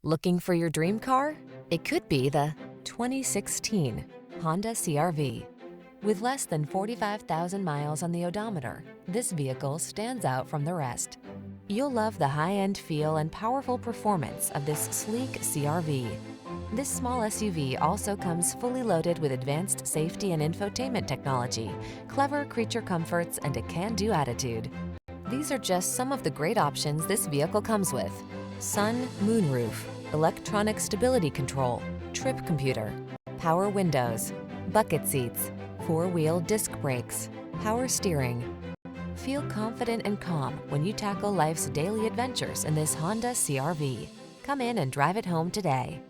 Looking for your dream car? It could be the 2016 Honda CR-V. With less than 45,000 miles on the odometer, this vehicle stands out from the rest. You'll love the high-end feel and powerful performance of this sleek CR-V. This small SUV also comes fully loaded with advanced safety and infotainment technology, clever creature comforts, and a can-do attitude. These are just some of the great options this vehicle comes with: sun, moonroof, electronic stability control, trip computer, power windows, bucket seats, four-wheel disc brakes, power steering. Feel confident and calm when you tackle life's daily adventures in this Honda CR-V. Come in and drive it home today.